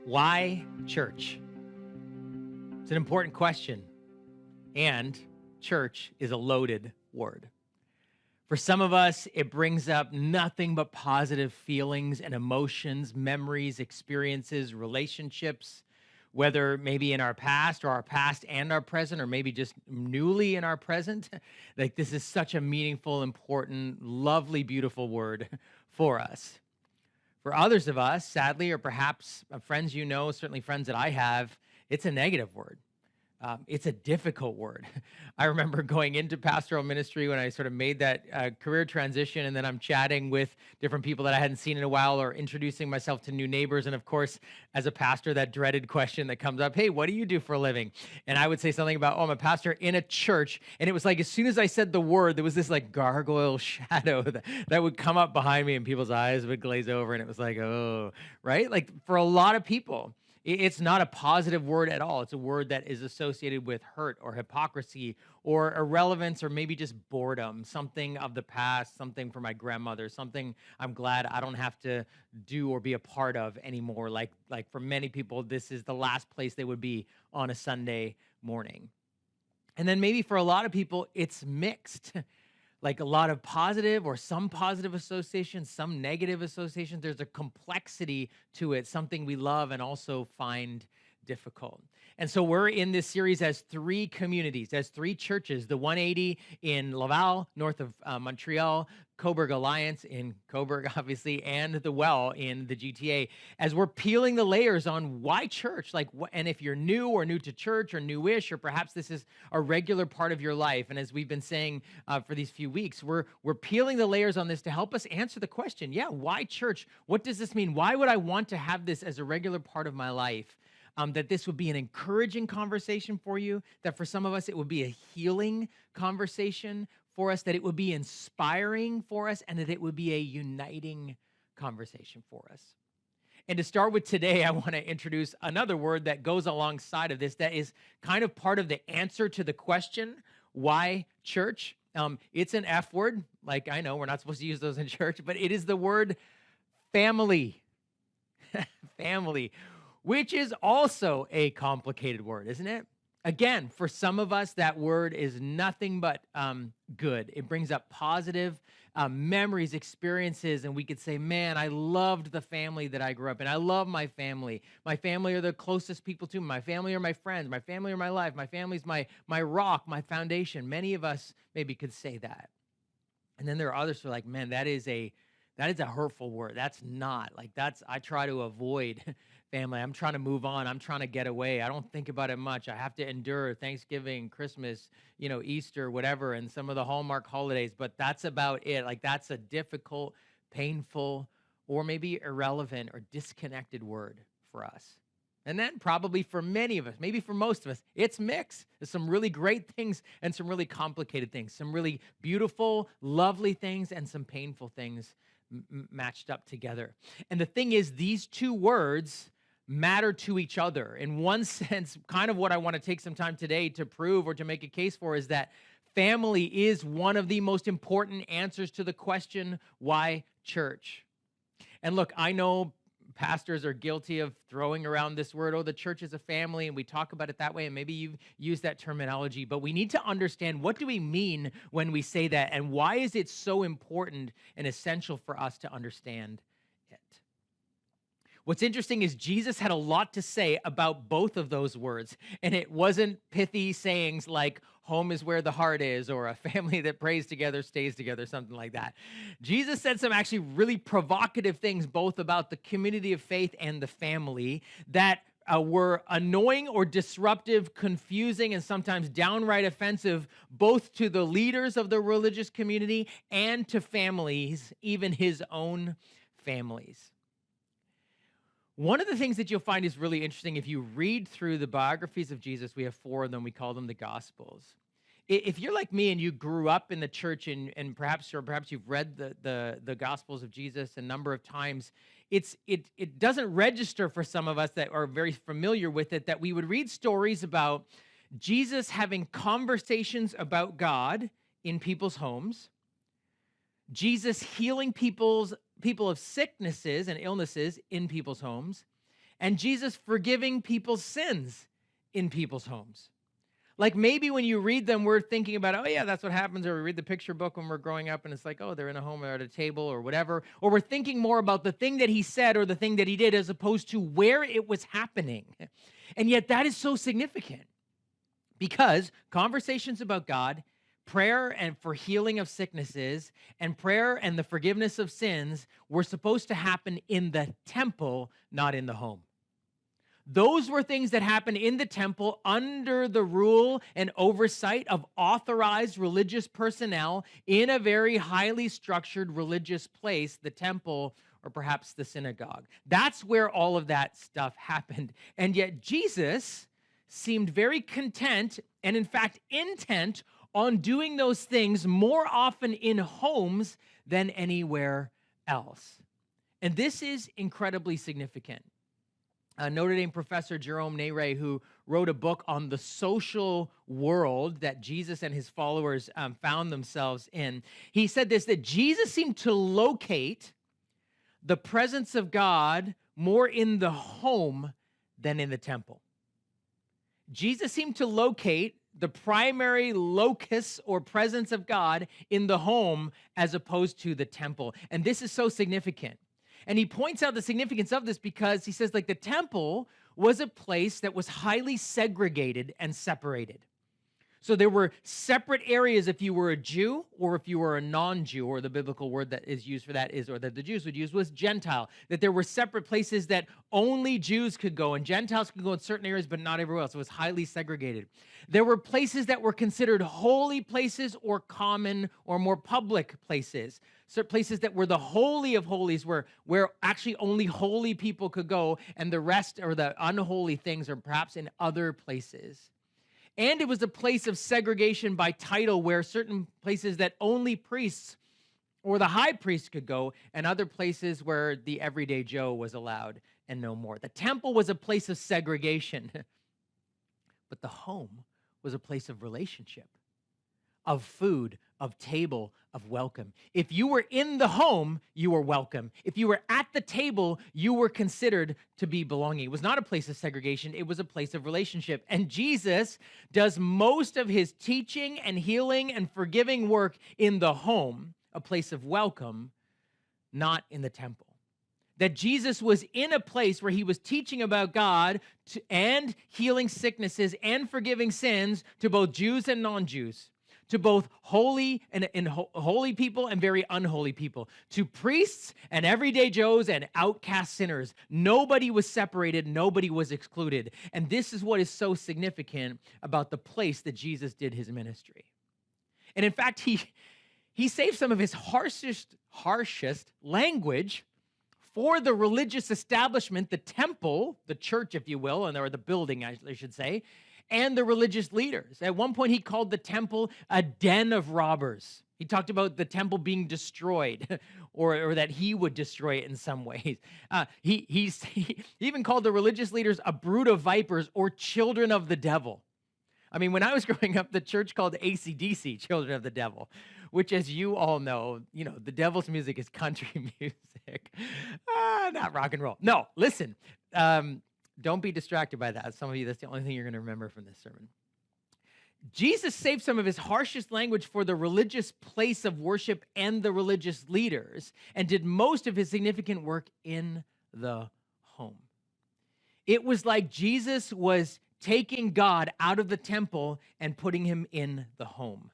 Why church? It's an important question, and church is a loaded word. For some of us, it brings up nothing but positive feelings and emotions, memories, experiences, relationships, whether maybe in our past or our past and our present, or maybe just newly in our present. Like, this is such a meaningful, important, lovely, beautiful word for us. For others of us, sadly, or perhaps friends you know, certainly friends that I have, it's a negative word. It's a difficult word. I remember going into pastoral ministry when I sort of made that career transition, and then I'm chatting with different people that I hadn't seen in a while, or introducing myself to new neighbors. And of course, as a pastor, that dreaded question that comes up, hey, what do you do for a living? And I would say something about, oh, I'm a pastor in a church. And it was like, as soon as I said the word, there was this like gargoyle shadow that would come up behind me, and people's eyes would glaze over. And it was like, oh, right? Like, for a lot of people, it's not a positive word at all. It's a word that is associated with hurt or hypocrisy or irrelevance, or maybe just boredom, something of the past, something for my grandmother, something I'm glad I don't have to do or be a part of anymore. Like for many people, this is the last place they would be on a Sunday morning. And then maybe for a lot of people, it's mixed. Like a lot of positive or some positive associations, some negative associations. There's a complexity to it, something we love and also find difficult. And so we're in this series as three communities, as three churches: the 180 in Laval, north of Montreal, Cobourg Alliance in Cobourg, obviously, and the Well in the GTA, as we're peeling the layers on why church, and if you're new or new to church or newish, or perhaps this is a regular part of your life. And as we've been saying for these few weeks, we're peeling the layers on this to help us answer the question, why church? What does this mean? Why would I want to have this as a regular part of my life? That this would be an encouraging conversation for you, that for some of us, it would be a healing conversation for us, that it would be inspiring for us, and that it would be a uniting conversation for us. And to start with today, I want to introduce another word that goes alongside of this, that is kind of part of the answer to the question, why church? It's an F word. Like, I know we're not supposed to use those in church, but it is the word family. Family, which is also a complicated word, isn't it? Again, for some of us, that word is nothing but good. It brings up positive memories, experiences, and we could say, man, I loved the family that I grew up in. I love my family. My family are the closest people to me. My family are my friends. My family are my life. My family's my rock, my foundation. Many of us maybe could say that. And then there are others who are like, man, that is a hurtful word. That's not. I try to avoid family. I'm trying to move on. I'm trying to get away. I don't think about it much. I have to endure Thanksgiving, Christmas, Easter, whatever, and some of the Hallmark holidays, but that's about it. Like, that's a difficult, painful, or maybe irrelevant or disconnected word for us. And then probably for many of us, maybe for most of us, it's mixed. There's some really great things and some really complicated things, some really beautiful, lovely things and some painful things matched up together. And the thing is, these two words matter to each other. In one sense, kind of what I want to take some time today to prove or to make a case for is that family is one of the most important answers to the question, why church? And look, I know pastors are guilty of throwing around this word, the church is a family, and we talk about it that way, and maybe you've used that terminology, but we need to understand, what do we mean when we say that, and why is it so important and essential for us to understand it? What's interesting is Jesus had a lot to say about both of those words, and it wasn't pithy sayings like home is where the heart is, or a family that prays together stays together, something like that. Jesus said some actually really provocative things, both about the community of faith and the family, that were annoying or disruptive, confusing, and sometimes downright offensive, both to the leaders of the religious community and to families, even his own families. One of the things that you'll find is really interesting if you read through the biographies of Jesus. We have 4 of them. We call them the Gospels. If you're like me and you grew up in the church and perhaps you've read the Gospels of Jesus a number of times, it doesn't register for some of us that are very familiar with it, that we would read stories about Jesus having conversations about God in people's homes, Jesus healing people of sicknesses and illnesses in people's homes, and Jesus forgiving people's sins in people's homes. Like maybe when you read them, we're thinking about, oh yeah, that's what happens. Or we read the picture book when we're growing up and it's like, oh, they're in a home or at a table or whatever. Or we're thinking more about the thing that he said or the thing that he did as opposed to where it was happening. And yet that is so significant because conversations about God, prayer and for healing of sicknesses, and prayer and the forgiveness of sins were supposed to happen in the temple, not in the home. Those were things that happened in the temple under the rule and oversight of authorized religious personnel in a very highly structured religious place, the temple or perhaps the synagogue. That's where all of that stuff happened. And yet Jesus seemed very content and in fact intent on doing those things more often in homes than anywhere else. And this is incredibly significant. Notre Dame professor Jerome Nere, who wrote a book on the social world that Jesus and his followers found themselves in, he said this, that Jesus seemed to locate the presence of God more in the home than in the temple. Jesus seemed to locate the primary locus or presence of God in the home as opposed to the temple. And this is so significant. And he points out the significance of this because he says, like, the temple was a place that was highly segregated and separated. So there were separate areas if you were a Jew or if you were a non-Jew, or the biblical word that is used for that is, or that the Jews would use, was Gentile. That there were separate places that only Jews could go, and Gentiles could go in certain areas, but not everywhere else. It was highly segregated. There were places that were considered holy places or common or more public places. So places that were the holy of holies, where actually only holy people could go, and the rest, or the unholy things, are perhaps in other places. And it was a place of segregation by title, where certain places that only priests or the high priest could go, and other places where the everyday Joe was allowed and no more. The temple was a place of segregation, but the home was a place of relationship, of food, of table, of welcome. If you were in the home, you were welcome. If you were at the table, you were considered to be belonging. It was not a place of segregation. It was a place of relationship. And Jesus does most of his teaching and healing and forgiving work in the home, a place of welcome, not in the temple. That Jesus was in a place where he was teaching about God and healing sicknesses and forgiving sins to both Jews and non-Jews, to both holy and holy people and very unholy people, to priests and everyday Joes and outcast sinners. Nobody was separated. Nobody was excluded. And this is what is so significant about the place that Jesus did his ministry. And in fact, he saved some of his harshest language for the religious establishment, the temple, the church, if you will, or the building, I should say, and the religious leaders. At one point, he called the temple a den of robbers. He talked about the temple being destroyed, or that he would destroy it in some ways. He even called the religious leaders a brood of vipers, or children of the devil. I mean, when I was growing up, the church called AC/DC Children of the Devil, which, as you all know, the devil's music is country music, not rock and roll. No, listen, don't be distracted by that. Some of you, that's the only thing you're going to remember from this sermon. Jesus saved some of his harshest language for the religious place of worship and the religious leaders, and did most of his significant work in the home. It was like Jesus was taking God out of the temple and putting him in the home.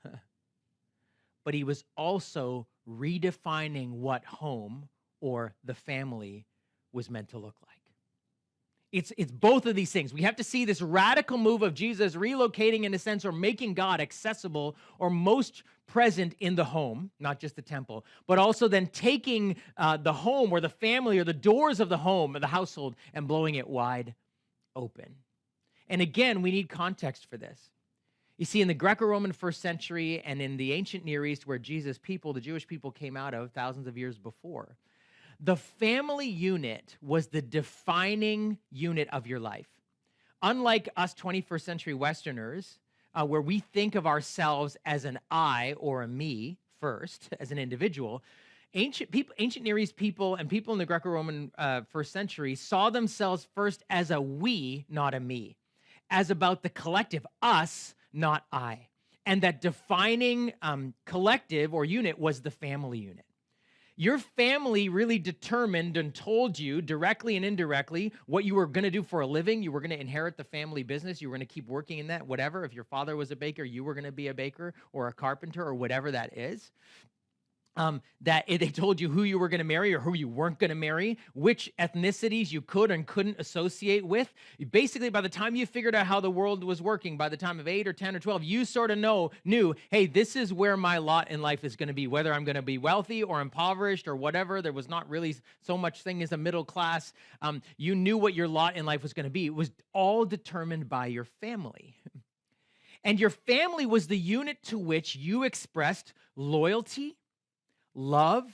But he was also redefining what home or the family was meant to look like. It's both of these things. We have to see this radical move of Jesus relocating, in a sense, or making God accessible or most present in the home, not just the temple, but also then taking the home or the family or the doors of the home or the household and blowing it wide open. And again, we need context for this. You see, in the Greco-Roman first century and in the ancient Near East, where Jesus' people, the Jewish people, came out of thousands of years before, the family unit was the defining unit of your life. Unlike us 21st century Westerners, where we think of ourselves as an I or a me first, as an individual, Ancient Near East people and people in the Greco-Roman first century saw themselves first as a we, not a me, as about the collective, us, not I. And that defining collective or unit was the family unit. Your family really determined and told you directly and indirectly what you were going to do for a living. You were going to inherit the family business. You were going to keep working in that, whatever. If your father was a baker, you were going to be a baker or a carpenter or whatever that is. They told you who you were going to marry or who you weren't going to marry, which ethnicities you could and couldn't associate with. Basically, by the time you figured out how the world was working, by the time of 8 or 10 or 12, you sort of knew, hey, this is where my lot in life is going to be, whether I'm going to be wealthy or impoverished or whatever. There was not really so much thing as a middle class. You knew what your lot in life was going to be. It was all determined by your family. And your family was the unit to which you expressed loyalty, love,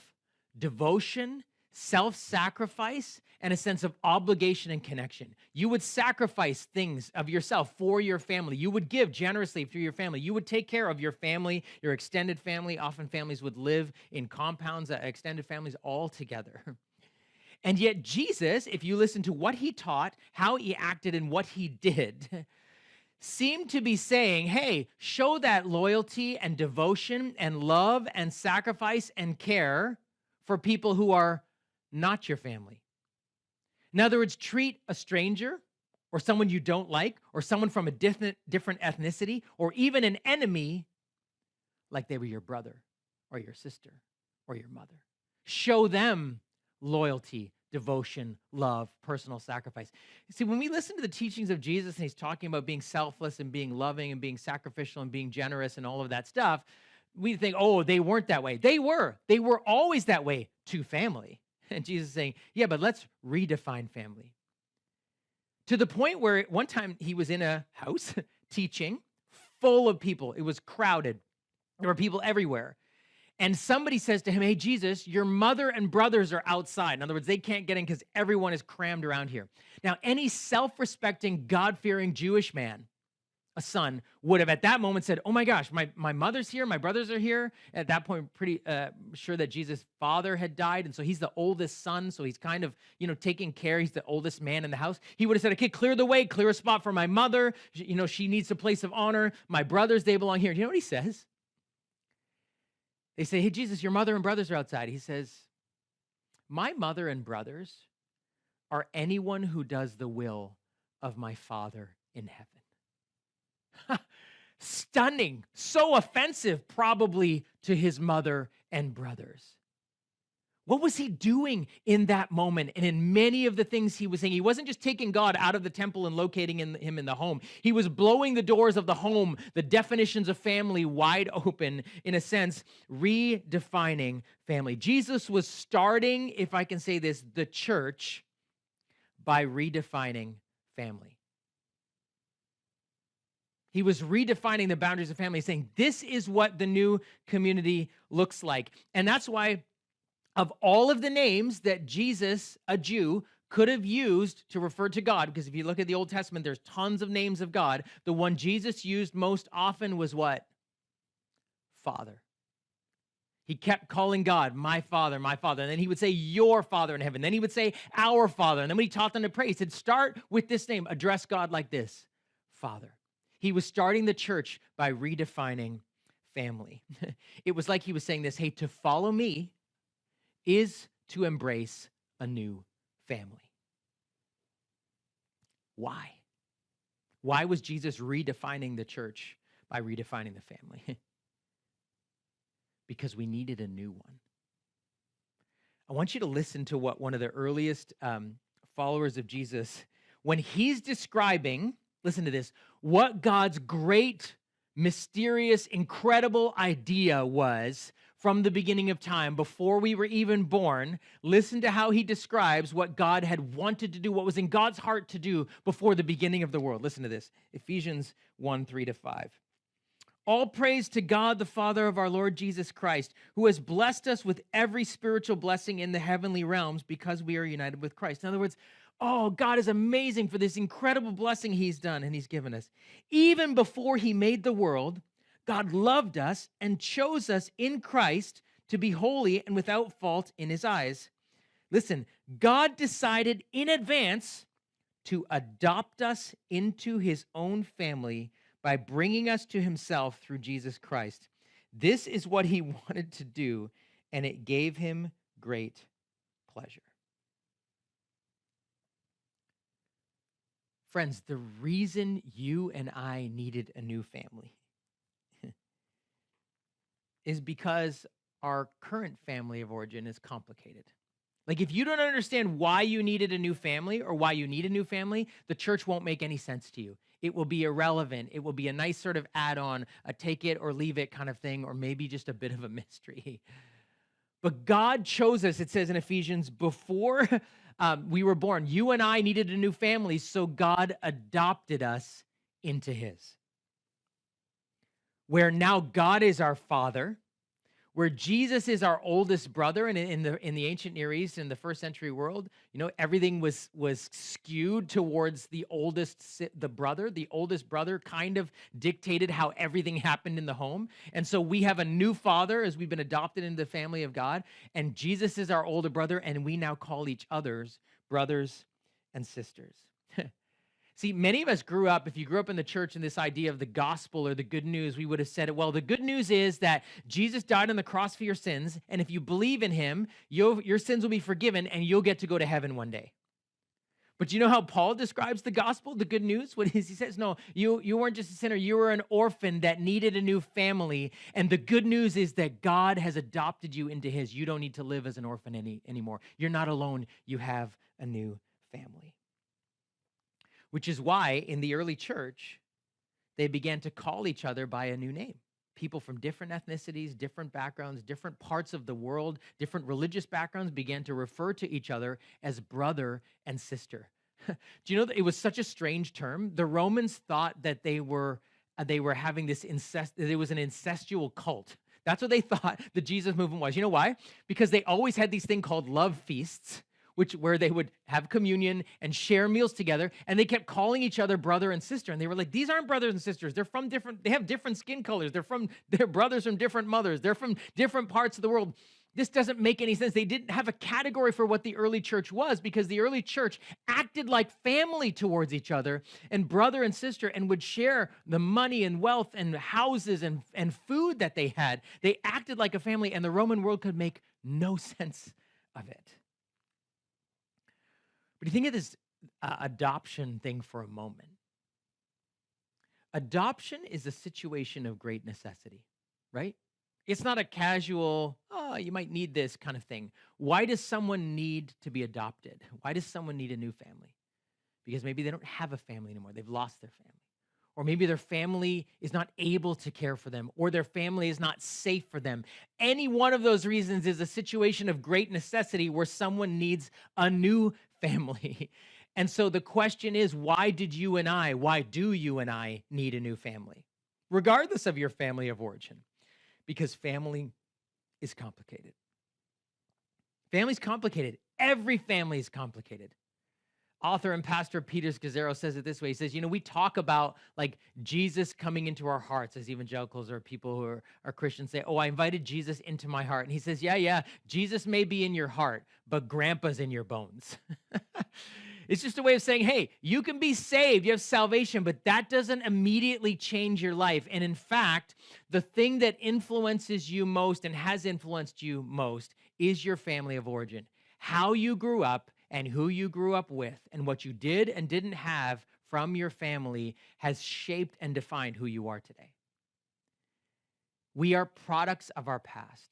devotion, self-sacrifice, and a sense of obligation and connection. You would sacrifice things of yourself for your family. You would give generously through your family. You would take care of your family, your extended family. Often families would live in compounds, extended families all together. And yet Jesus, if you listen to what he taught, how he acted, and what he did, seemed to be saying, hey, show that loyalty and devotion and love and sacrifice and care for people who are not your family. In other words, treat a stranger or someone you don't like or someone from a different ethnicity or even an enemy like they were your brother or your sister or your mother. Show them loyalty, devotion, love, personal sacrifice. See, when we listen to the teachings of Jesus and he's talking about being selfless and being loving and being sacrificial and being generous and all of that stuff, we think, oh, they weren't that way. They were. They were always that way to family. And Jesus is saying, yeah, but let's redefine family. To the point where one time he was in a house teaching full of people. It was crowded. There were people everywhere. And somebody says to him, hey, Jesus, your mother and brothers are outside. In other words, they can't get in because everyone is crammed around here. Now, any self-respecting, God-fearing Jewish man, a son, would have at that moment said, oh my gosh, my mother's here, my brothers are here. At that point, pretty sure that Jesus' father had died. And so he's the oldest son. So he's kind of, taking care. He's the oldest man in the house. He would have said, okay, clear the way, clear a spot for my mother. She needs a place of honor. My brothers, they belong here. Do you know what he says? They say, hey, Jesus, your mother and brothers are outside. He says, my mother and brothers are anyone who does the will of my Father in heaven. Stunning, so offensive probably to his mother and brothers. What was he doing in that moment and in many of the things he was saying? He wasn't just taking God out of the temple and locating him in the home. He was blowing the doors of the home, the definitions of family wide open, in a sense, redefining family. Jesus was starting, if I can say this, the church by redefining family. He was redefining the boundaries of family, saying, this is what the new community looks like. And that's why of all of the names that Jesus, a Jew, could have used to refer to God, because if you look at the Old Testament, there's tons of names of God. The one Jesus used most often was what? Father. He kept calling God, my Father, my Father. And then he would say, your Father in heaven. Then he would say, our Father. And then when he taught them to pray, he said, start with this name. Address God like this, Father. He was starting the church by redefining family. It was like he was saying this, hey, to follow me is to embrace a new family. Why? Why was Jesus redefining the church by redefining the family? Because we needed a new one. I want you to listen to what one of the earliest followers of Jesus, when he's describing, listen to this, what God's great, mysterious, incredible idea was from the beginning of time, before we were even born. Listen to how he describes what God had wanted to do, what was in God's heart to do before the beginning of the world. Listen to this, Ephesians 1:3-5. All praise to God, the Father of our Lord Jesus Christ, who has blessed us with every spiritual blessing in the heavenly realms because we are united with Christ. In other words, oh, God is amazing for this incredible blessing he's done and he's given us. Even before he made the world, God loved us and chose us in Christ to be holy and without fault in his eyes. Listen, God decided in advance to adopt us into his own family by bringing us to himself through Jesus Christ. This is what he wanted to do, and it gave him great pleasure. Friends, the reason you and I needed a new family is because our current family of origin is complicated. Like, if you don't understand why you needed a new family or why you need a new family, the church won't make any sense to you. It will be irrelevant. It will be a nice sort of add-on, a take it or leave it kind of thing, or maybe just a bit of a mystery. But God chose us, it says in Ephesians, before we were born. You and I needed a new family, so God adopted us into his. Where now God is our Father, where Jesus is our oldest brother, and in the ancient Near East, in the first century world, everything was skewed towards the oldest brother. The oldest brother kind of dictated how everything happened in the home. And so we have a new father as we've been adopted into the family of God, and Jesus is our older brother, and we now call each other's brothers and sisters. See, many of us grew up, if you grew up in the church in this idea of the gospel or the good news, we would have said, well, the good news is that Jesus died on the cross for your sins, and if you believe in him, your sins will be forgiven, and you'll get to go to heaven one day. But you know how Paul describes the gospel, the good news? What he says, no, you weren't just a sinner, you were an orphan that needed a new family, and the good news is that God has adopted you into his. You don't need to live as an orphan anymore. You're not alone. You have a new family. Which is why in the early church, they began to call each other by a new name. People from different ethnicities, different backgrounds, different parts of the world, different religious backgrounds began to refer to each other as brother and sister. Do you know that it was such a strange term? The Romans thought that they were having this it was an incestual cult. That's what they thought the Jesus movement was. You know why? Because they always had these things called love feasts, where they would have communion and share meals together, and they kept calling each other brother and sister. And they were like, these aren't brothers and sisters. They have different skin colors. They're brothers from different mothers. They're from different parts of the world. This doesn't make any sense. They didn't have a category for what the early church was, because the early church acted like family towards each other, and brother and sister, and would share the money and wealth and houses and food that they had. They acted like a family, and the Roman world could make no sense of it. But you think of this adoption thing for a moment. Adoption is a situation of great necessity, right? It's not a casual, you might need this kind of thing. Why does someone need to be adopted? Why does someone need a new family? Because maybe they don't have a family anymore. They've lost their family. Or maybe their family is not able to care for them, or their family is not safe for them. Any one of those reasons is a situation of great necessity where someone needs a new family. And so the question is, why do you and I need a new family? Regardless of your family of origin. Because family is complicated. Family's complicated. Every family is complicated. Author and pastor Peter Scazzaro says it this way. He says, we talk about like Jesus coming into our hearts as evangelicals or people who are Christians say, I invited Jesus into my heart. And he says, yeah, Jesus may be in your heart, but grandpa's in your bones. It's just a way of saying, hey, you can be saved, you have salvation, but that doesn't immediately change your life. And in fact, the thing that influences you most and has influenced you most is your family of origin. How you grew up and who you grew up with and what you did and didn't have from your family has shaped and defined who you are today. We are products of our past.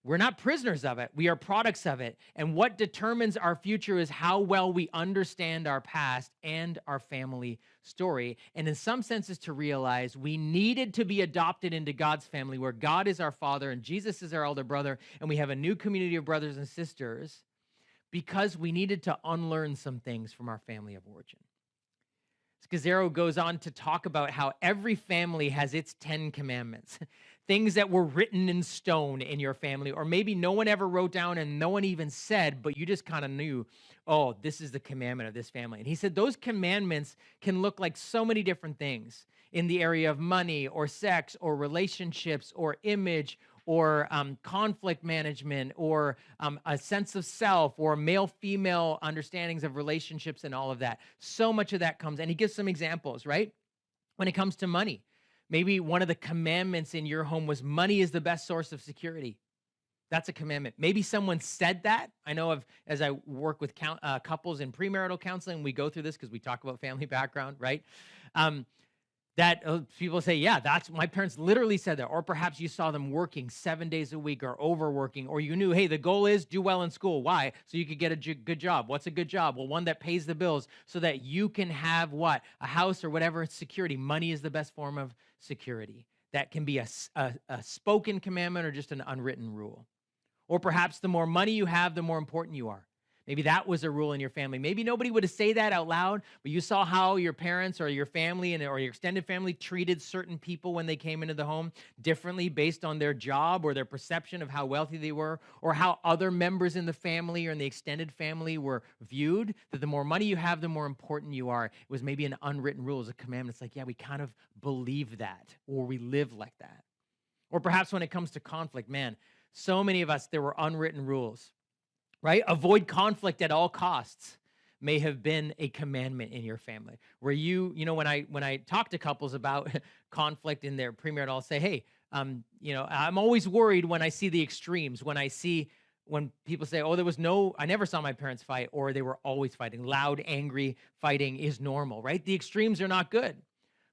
We're not prisoners of it. We are products of it. And what determines our future is how well we understand our past and our family story. And in some senses, to realize we needed to be adopted into God's family, where God is our Father and Jesus is our elder brother, and we have a new community of brothers and sisters, because we needed to unlearn some things from our family of origin. Scazzaro goes on to talk about how every family has its 10 commandments, things that were written in stone in your family, or maybe no one ever wrote down and no one even said, but you just kind of knew, this is the commandment of this family. And he said those commandments can look like so many different things in the area of money or sex or relationships or image or conflict management, or a sense of self, or male-female understandings of relationships and all of that. So much of that comes, and he gives some examples, right? When it comes to money, maybe one of the commandments in your home was money is the best source of security. That's a commandment. Maybe someone said that. I know as I work with couples in premarital counseling, we go through this because we talk about family background, right? That people say, yeah, that's my parents literally said that. Or perhaps you saw them working 7 days a week or overworking, or you knew, hey, the goal is do well in school. Why? So you could get a good job. What's a good job? Well, one that pays the bills so that you can have what? A house or whatever security. Money is the best form of security. That can be a spoken commandment or just an unwritten rule. Or perhaps the more money you have, the more important you are. Maybe that was a rule in your family. Maybe nobody would say that out loud, but you saw how your parents or your family or your extended family treated certain people when they came into the home differently based on their job or their perception of how wealthy they were, or how other members in the family or in the extended family were viewed, that the more money you have, the more important you are. It was maybe an unwritten rule, as a commandment. It's like, yeah, we kind of believe that, or we live like that. Or perhaps when it comes to conflict, man, so many of us, there were unwritten rules. Right? Avoid conflict at all costs may have been a commandment in your family, where when I talk to couples about conflict in their premarital, I'll say, hey, I'm always worried when I see the extremes, when people say, oh, I never saw my parents fight, or they were always fighting. Loud, angry fighting is normal, right? The extremes are not good.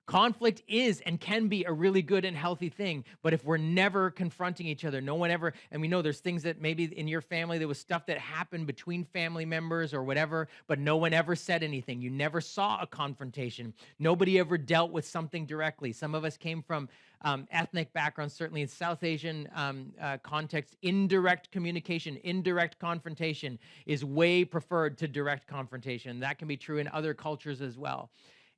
Conflict is and can be a really good and healthy thing, but if we're never confronting each other, no one ever, and we know there's things that maybe in your family, there was stuff that happened between family members or whatever, but no one ever said anything. You never saw a confrontation. Nobody ever dealt with something directly. Some of us came from ethnic backgrounds, certainly in South Asian context. Indirect communication, indirect confrontation is way preferred to direct confrontation. That can be true in other cultures as well.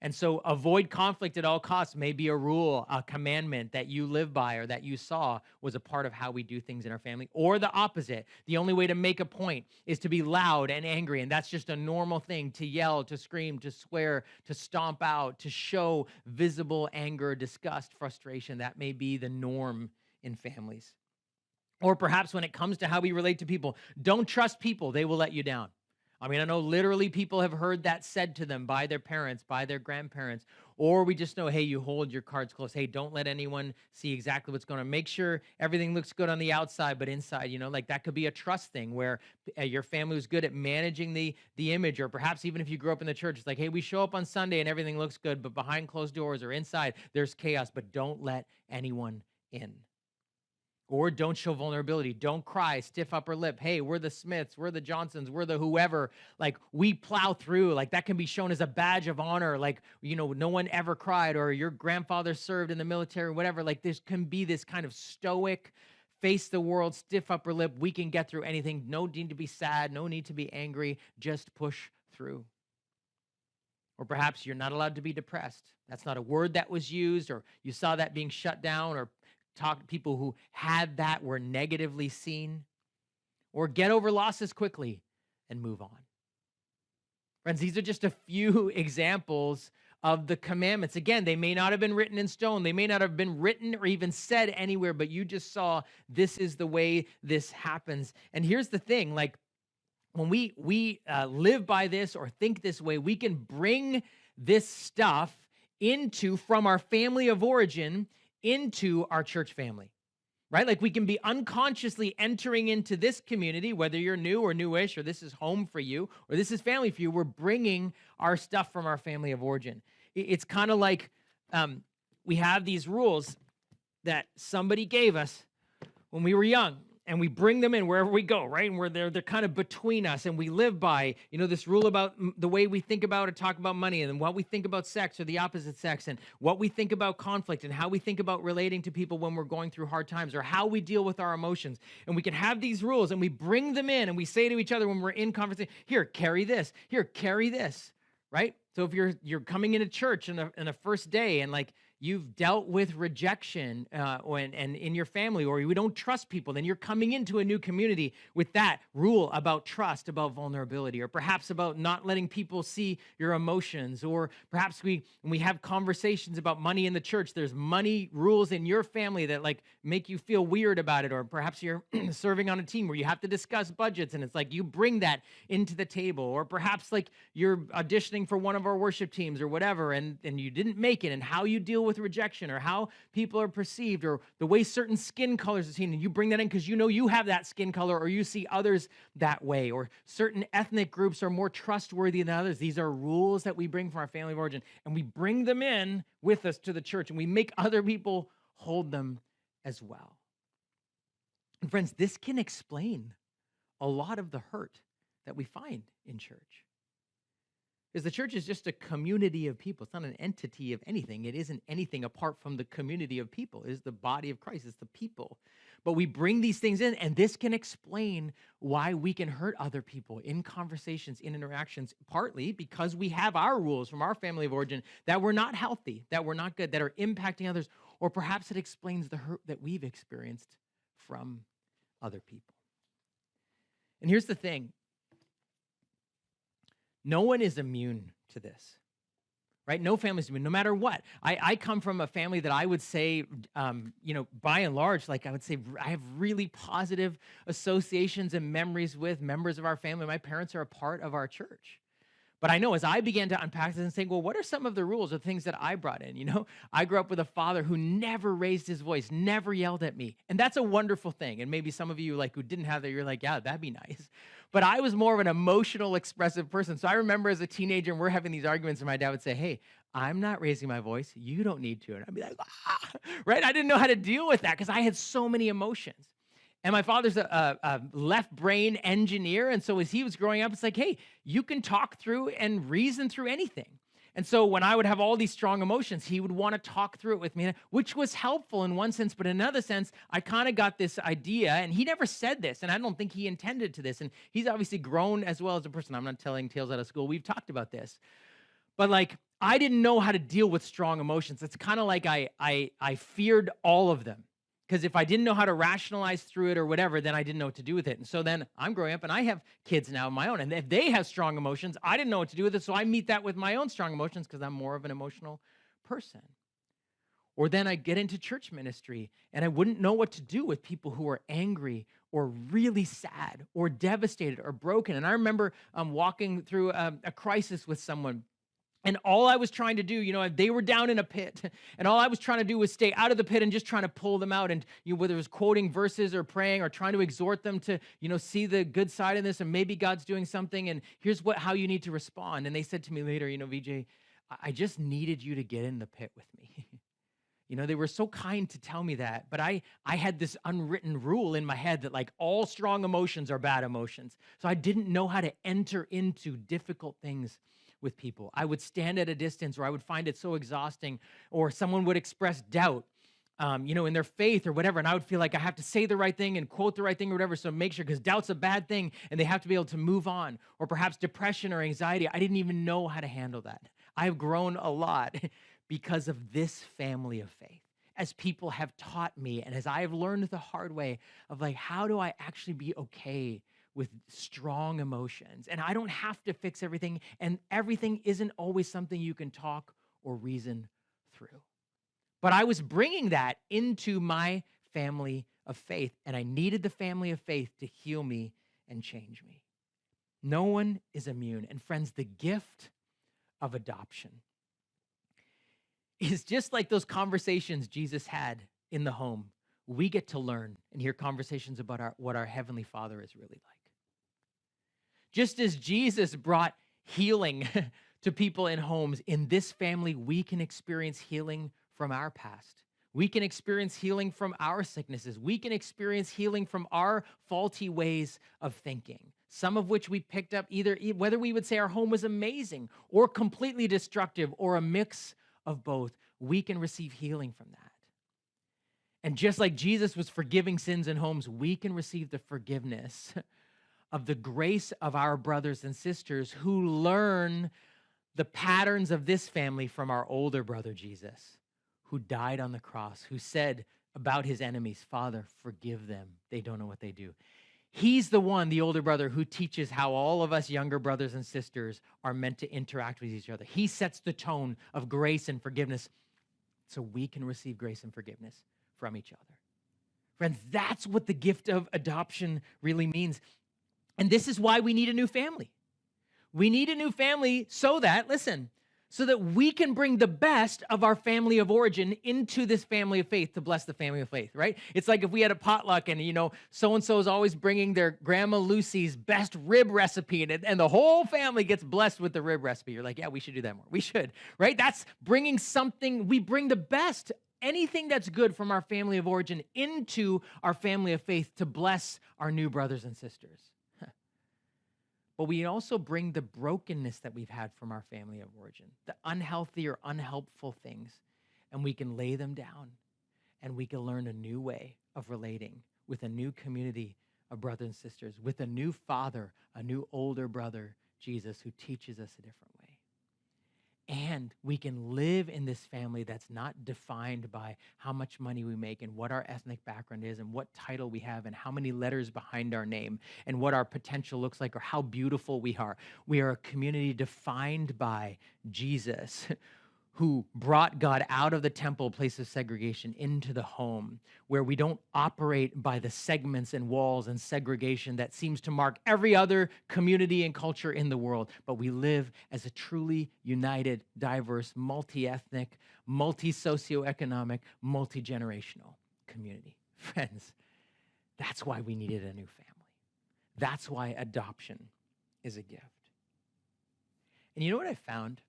And so avoid conflict at all costs may be a rule, a commandment that you live by or that you saw was a part of how we do things in our family. Or the opposite. The only way to make a point is to be loud and angry. And that's just a normal thing, to yell, to scream, to swear, to stomp out, to show visible anger, disgust, frustration. That may be the norm in families. Or perhaps when it comes to how we relate to people, don't trust people. They will let you down. I mean, I know literally people have heard that said to them by their parents, by their grandparents, or we just know, hey, you hold your cards close. Hey, don't let anyone see exactly what's going on. Make sure everything looks good on the outside, but inside, like that could be a trust thing where your family was good at managing the image, or perhaps even if you grew up in the church, it's like, hey, we show up on Sunday and everything looks good, but behind closed doors or inside, there's chaos, but don't let anyone in. Or don't show vulnerability. Don't cry, stiff upper lip. Hey, we're the Smiths, we're the Johnsons, we're the whoever. Like, we plow through. Like, that can be shown as a badge of honor. Like, no one ever cried, or your grandfather served in the military, whatever. Like, this can be this kind of stoic, face the world, stiff upper lip. We can get through anything. No need to be sad. No need to be angry. Just push through. Or perhaps you're not allowed to be depressed. That's not a word that was used, or you saw that being shut down, or people who had that were negatively seen. Or get over losses quickly and move on. Friends, these are just a few examples of the commandments. Again, they may not have been written in stone. They may not have been written or even said anywhere, but you just saw this is the way this happens. And here's the thing, like when we live by this or think this way, we can bring this stuff from our family of origin into our church family, right? Like we can be unconsciously entering into this community, whether you're new or newish, or this is home for you, or this is family for you. We're bringing our stuff from our family of origin. It's kind of like we have these rules that somebody gave us when we were young, and we bring them in wherever we go, right? And they're kind of between us, and we live by, this rule about the way we think about or talk about money, and then what we think about sex or the opposite sex, and what we think about conflict, and how we think about relating to people when we're going through hard times, or how we deal with our emotions. And we can have these rules, and we bring them in, and we say to each other when we're in conversation, here, carry this. Here, carry this, right? So if you're coming into church in a first day, and like you've dealt with rejection and in your family, or you don't trust people, then you're coming into a new community with that rule about trust, about vulnerability, or perhaps about not letting people see your emotions, or perhaps when we have conversations about money in the church, there's money rules in your family that like make you feel weird about it, or perhaps you're serving on a team where you have to discuss budgets, and it's like you bring that into the table, or perhaps like you're auditioning for one of our worship teams or whatever, and you didn't make it, and how you deal with rejection, or how people are perceived, or the way certain skin colors are seen, and you bring that in because you know you have that skin color, or you see others that way, or certain ethnic groups are more trustworthy than others. These are rules that we bring from our family of origin, and we bring them in with us to the church, and we make other people hold them as well. And friends, this can explain a lot of the hurt that we find in church. Because the church is just a community of people. It's not an entity of anything. It isn't anything apart from the community of people. It is the body of Christ. It's the people. But we bring these things in, and this can explain why we can hurt other people in conversations, in interactions, partly because we have our rules from our family of origin that were not healthy, that were not good, that are impacting others, or perhaps it explains the hurt that we've experienced from other people. And here's the thing. No one is immune to this, right? No family's immune, no matter what. I come from a family that I would say, by and large, like I would say I have really positive associations and memories with members of our family. My parents are a part of our church. But I know as I began to unpack this and think, well, what are some of the rules or things that I brought in? I grew up with a father who never raised his voice, never yelled at me. And that's a wonderful thing. And maybe some of you who didn't have that, you're like, yeah, that'd be nice. But I was more of an emotional, expressive person. So I remember as a teenager, and we're having these arguments, and my dad would say, hey, I'm not raising my voice. You don't need to. And I'd be like, right? I didn't know how to deal with that because I had so many emotions. And my father's a left brain engineer. And so as he was growing up, it's like, hey, you can talk through and reason through anything. And so when I would have all these strong emotions, he would want to talk through it with me, which was helpful in one sense. But in another sense, I kind of got this idea, and he never said this, and I don't think he intended to this. And he's obviously grown as well as a person. I'm not telling tales out of school. We've talked about this. But I didn't know how to deal with strong emotions. It's kind of like I feared all of them. Because if I didn't know how to rationalize through it or whatever, then I didn't know what to do with it. And so then I'm growing up and I have kids now of my own. And if they have strong emotions, I didn't know what to do with it. So I meet that with my own strong emotions because I'm more of an emotional person. Or then I get into church ministry and I wouldn't know what to do with people who are angry or really sad or devastated or broken. And I remember walking through a crisis with someone. And all I was trying to do, they were down in a pit, and all I was trying to do was stay out of the pit and just trying to pull them out. And whether it was quoting verses or praying or trying to exhort them to, see the good side of this, and maybe God's doing something, and here's how you need to respond. And they said to me later, Vijay, I just needed you to get in the pit with me. They were so kind to tell me that, but I had this unwritten rule in my head that all strong emotions are bad emotions. So I didn't know how to enter into difficult things with people. I would stand at a distance, or I would find it so exhausting, or someone would express doubt, in their faith or whatever, and I would feel like I have to say the right thing and quote the right thing or whatever, so make sure, because doubt's a bad thing, and they have to be able to move on. Or perhaps depression or anxiety, I didn't even know how to handle that. I've grown a lot because of this family of faith, as people have taught me, and as I have learned the hard way of how do I actually be okay with strong emotions. And I don't have to fix everything, and everything isn't always something you can talk or reason through. But I was bringing that into my family of faith, and I needed the family of faith to heal me and change me. No one is immune. And friends, the gift of adoption is just like those conversations Jesus had in the home. We get to learn and hear conversations about what our Heavenly Father is really like. Just as Jesus brought healing to people in homes, in this family, we can experience healing from our past. We can experience healing from our sicknesses. We can experience healing from our faulty ways of thinking, some of which we picked up whether we would say our home was amazing or completely destructive or a mix of both. We can receive healing from that. And just like Jesus was forgiving sins in homes, we can receive the forgiveness of the grace of our brothers and sisters who learn the patterns of this family from our older brother, Jesus, who died on the cross, who said about his enemies, Father, forgive them. They don't know what they do. He's the one, the older brother, who teaches how all of us younger brothers and sisters are meant to interact with each other. He sets the tone of grace and forgiveness so we can receive grace and forgiveness from each other. Friends, that's what the gift of adoption really means. And this is why we need a new family. We need a new family so that, listen, so that we can bring the best of our family of origin into this family of faith to bless the family of faith, right? It's like if we had a potluck and, so-and-so is always bringing their Grandma Lucy's best rib recipe and the whole family gets blessed with the rib recipe. You're like, yeah, we should do that more. We should, right? That's bringing something, we bring the best, anything that's good from our family of origin into our family of faith to bless our new brothers and sisters. But we also bring the brokenness that we've had from our family of origin, the unhealthy or unhelpful things, and we can lay them down and we can learn a new way of relating with a new community of brothers and sisters, with a new father, a new older brother, Jesus, who teaches us a different way. And we can live in this family that's not defined by how much money we make and what our ethnic background is and what title we have and how many letters behind our name and what our potential looks like or how beautiful we are. We are a community defined by Jesus, who brought God out of the temple, place of segregation, into the home, where we don't operate by the segments and walls and segregation that seems to mark every other community and culture in the world, but we live as a truly united, diverse, multi-ethnic, multi-socioeconomic, multi-generational community. Friends, that's why we needed a new family. That's why adoption is a gift. And you know what I found?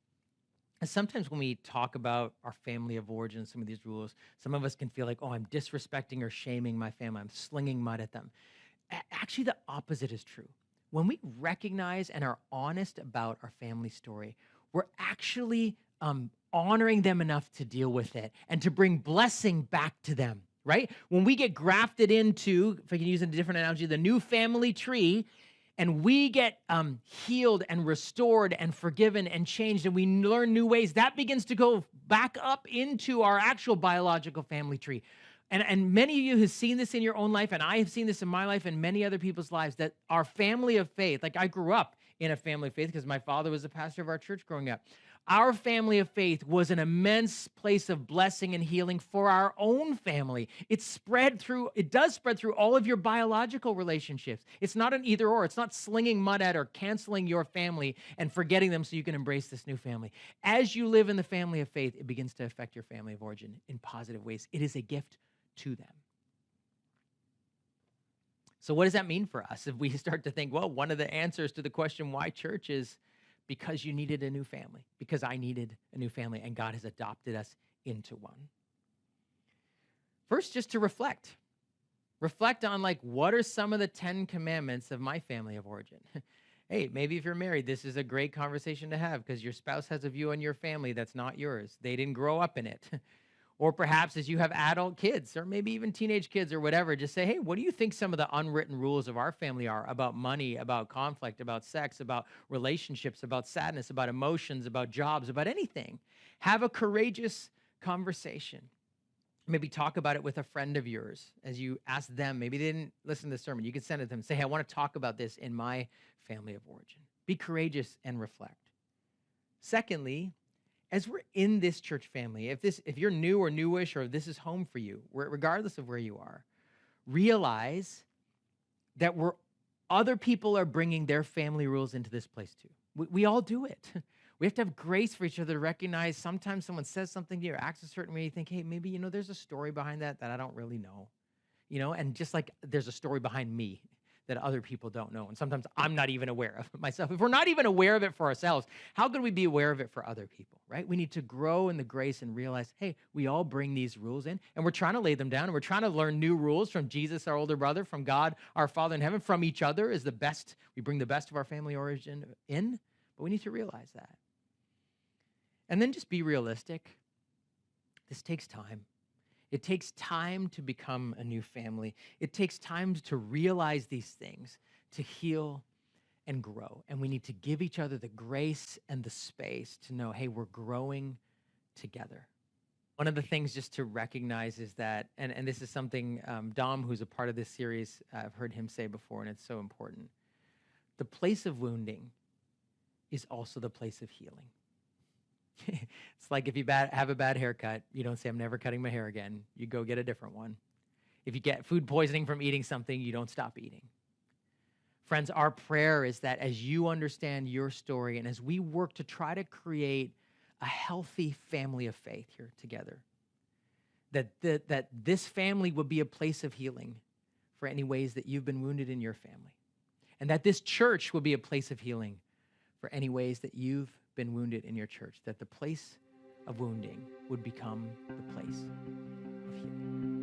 And sometimes when we talk about our family of origin, some of these rules, some of us can feel like, oh, I'm disrespecting or shaming my family. I'm slinging mud at them. Actually, the opposite is true. When we recognize and are honest about our family story, we're actually honoring them enough to deal with it and to bring blessing back to them, right? When we get grafted into, if I can use a different analogy, the new family tree, and we get healed and restored and forgiven and changed, and we learn new ways, that begins to go back up into our actual biological family tree. And many of you have seen this in your own life, and I have seen this in my life and many other people's lives, that our family of faith, like I grew up in a family of faith because my father was a pastor of our church growing up. Our family of faith was an immense place of blessing and healing for our own family. It does spread through all of your biological relationships. It's not an either or. It's not slinging mud at or canceling your family and forgetting them so you can embrace this new family. As you live in the family of faith, it begins to affect your family of origin in positive ways. It is a gift to them. So what does that mean for us if we start to think, well, one of the answers to the question why church is because you needed a new family, because I needed a new family, and God has adopted us into one. First, just to reflect. Reflect on, what are some of the 10 commandments of my family of origin? Hey, maybe if you're married, this is a great conversation to have because your spouse has a view on your family that's not yours. They didn't grow up in it. Or perhaps as you have adult kids or maybe even teenage kids or whatever, just say, hey, what do you think some of the unwritten rules of our family are about money, about conflict, about sex, about relationships, about sadness, about emotions, about jobs, about anything? Have a courageous conversation. Maybe talk about it with a friend of yours as you ask them. Maybe they didn't listen to the sermon. You can send it to them. Say, hey, I want to talk about this in my family of origin. Be courageous and reflect. Secondly, as we're in this church family, if you're new or newish, or if this is home for you, regardless of where you are, realize that other people are bringing their family rules into this place too. We all do it. We have to have grace for each other to recognize sometimes someone says something to you or acts a certain way, you think, hey, maybe, there's a story behind that I don't really know. And just like there's a story behind me that other people don't know. And sometimes I'm not even aware of it myself. If we're not even aware of it for ourselves, how could we be aware of it for other people, right? We need to grow in the grace and realize, hey, we all bring these rules in, and we're trying to lay them down, and we're trying to learn new rules from Jesus, our older brother, from God, our Father in heaven, from each other is the best. We bring the best of our family origin in, but we need to realize that. And then just be realistic. This takes time. It takes time to become a new family. It takes time to realize these things, to heal and grow. And we need to give each other the grace and the space to know, hey, we're growing together. One of the things just to recognize is that, and this is something Dom, who's a part of this series, I've heard him say before, and it's so important. The place of wounding is also the place of healing. It's like if you have a bad haircut, you don't say, I'm never cutting my hair again. You go get a different one. If you get food poisoning from eating something, you don't stop eating. Friends, our prayer is that as you understand your story and as we work to try to create a healthy family of faith here together, that this family would be a place of healing for any ways that you've been wounded in your family. And that this church will be a place of healing for any ways that you've been wounded in your church. That the place of wounding would become the place of healing.